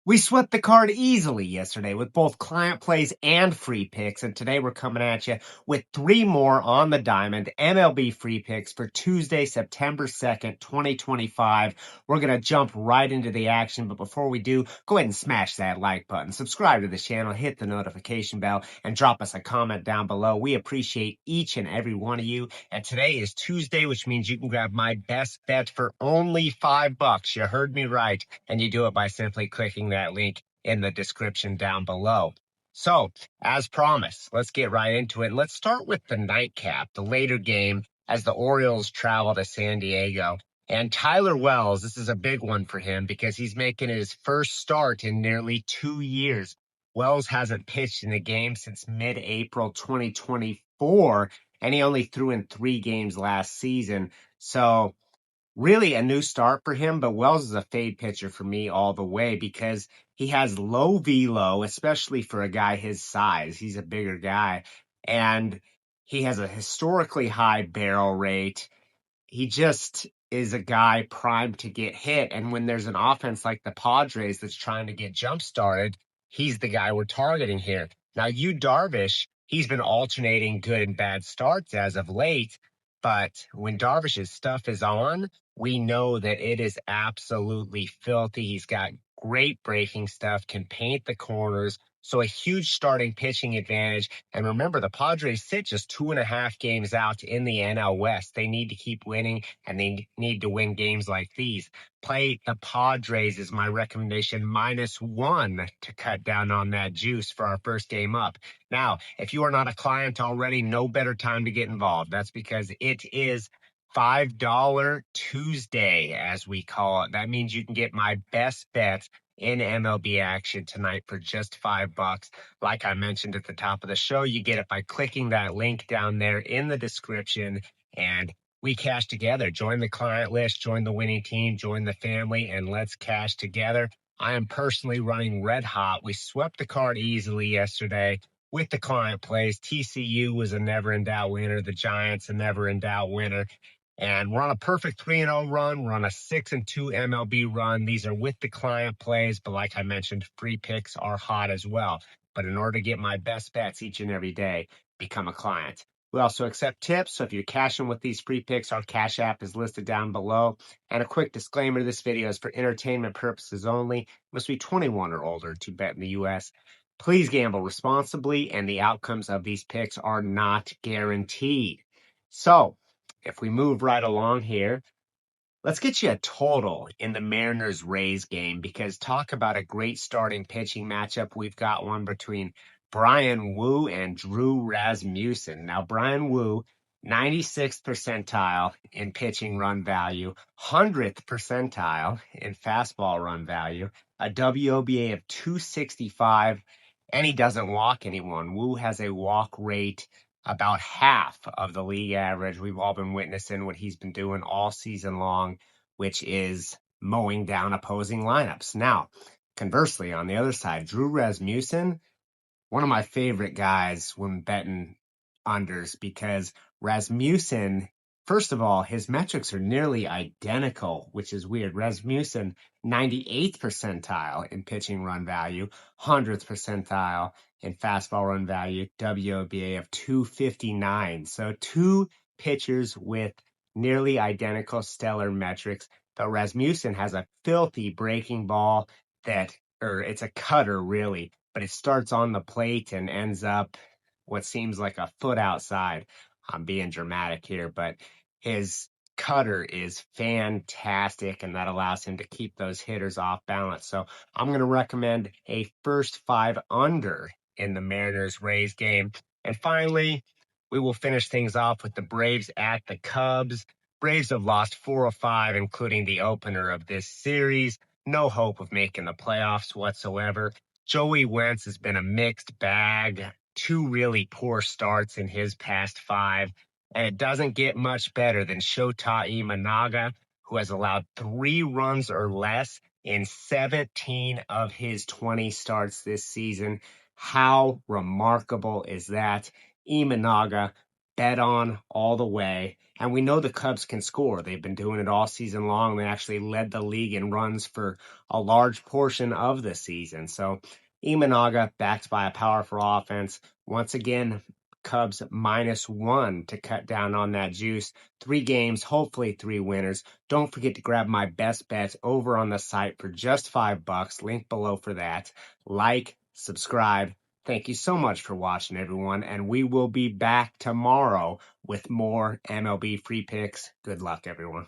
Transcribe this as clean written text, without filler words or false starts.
We swept the card easily yesterday with both client plays and free picks, and today we're coming at you with three more on the diamond MLB free picks for Tuesday, September 2nd, 2025. We're going to jump right into the action, but before we do, go ahead and smash that like button, subscribe to the channel, hit the notification bell, and drop us a comment down below. We appreciate each and every one of you, and today is Tuesday, which means you can grab my best bet for only $5. You heard me right, and you do it by simply clicking that link in the description down below. So, as promised, let's get right into it. Let's start with the nightcap, the later game, as the Orioles travel to San Diego. And Tyler Wells, this is a big one for him because he's making his first start in nearly 2 years. Wells hasn't pitched in a game since mid-April 2024, and he only threw in 3 games last season. So, really a new start for him, but Wells is a fade pitcher for me all the way because he has low velo, especially for a guy his size. He's a bigger guy, and he has a historically high barrel rate. He just is a guy primed to get hit. And when there's an offense like the Padres that's trying to get jump started, he's the guy we're targeting here. Now, Yu Darvish, he's been alternating good and bad starts as of late, but when Darvish's stuff is on, we know that it is absolutely filthy. He's got great breaking stuff, can paint the corners. So a huge starting pitching advantage. And remember, the Padres sit just 2.5 games out in the NL West. They need to keep winning, and they need to win games like these. Play the Padres is my recommendation, -1 to cut down on that juice for our first game up. Now, if you are not a client already, no better time to get involved. That's because it is $5 Tuesday, as we call it. That means you can get my best bets in MLB action tonight for just $5. Like I mentioned at the top of the show, you get it by clicking that link down there in the description, and we cash together. Join the client list, join the winning team, join the family, and let's cash together. I am personally running red hot. We swept the card easily yesterday with the client plays. TCU was a never in doubt winner. The Giants a never in doubt winner. And we're on a perfect 3-0 run. We're on a 6-2 MLB run. These are with the client plays, but like I mentioned, free picks are hot as well. But in order to get my best bets each and every day, become a client. We also accept tips, so if you're cashing with these free picks, our Cash App is listed down below. And a quick disclaimer, this video is for entertainment purposes only. Must be 21 or older to bet in the U.S. Please gamble responsibly, and the outcomes of these picks are not guaranteed. So, if we move right along here, let's get you a total in the Mariners-Rays game, because talk about a great starting pitching matchup. We've got one between Brian Wu and Drew Rasmussen. Now, Brian Wu, 96th percentile in pitching run value, 100th percentile in fastball run value, a WOBA of 265, and he doesn't walk anyone. Wu has a walk rate about half of the league average. We've all been witnessing what he's been doing all season long, which is mowing down opposing lineups. Now, conversely, on the other side, Drew Rasmussen, one of my favorite guys when betting unders, because Rasmussen, first of all, his metrics are nearly identical, which is weird. Rasmussen, 98th percentile in pitching run value, 100th percentile in fastball run value, WOBA of 259. So two pitchers with nearly identical stellar metrics. But Rasmussen has a filthy breaking ball or it's a cutter really, but it starts on the plate and ends up what seems like a foot outside. I'm being dramatic here, but his cutter is fantastic, and that allows him to keep those hitters off balance. So I'm going to recommend a first 5 under in the Mariners-Rays game. And finally, we will finish things off with the Braves at the Cubs. Braves have lost 4 of 5, including the opener of this series. No hope of making the playoffs whatsoever. Joey Wentz has been a mixed bag. 2 really poor starts in his past 5. And it doesn't get much better than Shota Imanaga, who has allowed 3 runs or less in 17 of his 20 starts this season. How remarkable is that? Imanaga, bet on all the way. And we know the Cubs can score. They've been doing it all season long. They actually led the league in runs for a large portion of the season. So Imanaga, backed by a powerful offense. Once again, Cubs -1 to cut down on that juice. 3 games, hopefully 3 winners. Don't forget to grab my best bets over on the site for just $5. Link below for that. Like, subscribe. Thank you so much for watching, everyone, and we will be back tomorrow with more MLB free picks. Good luck, everyone.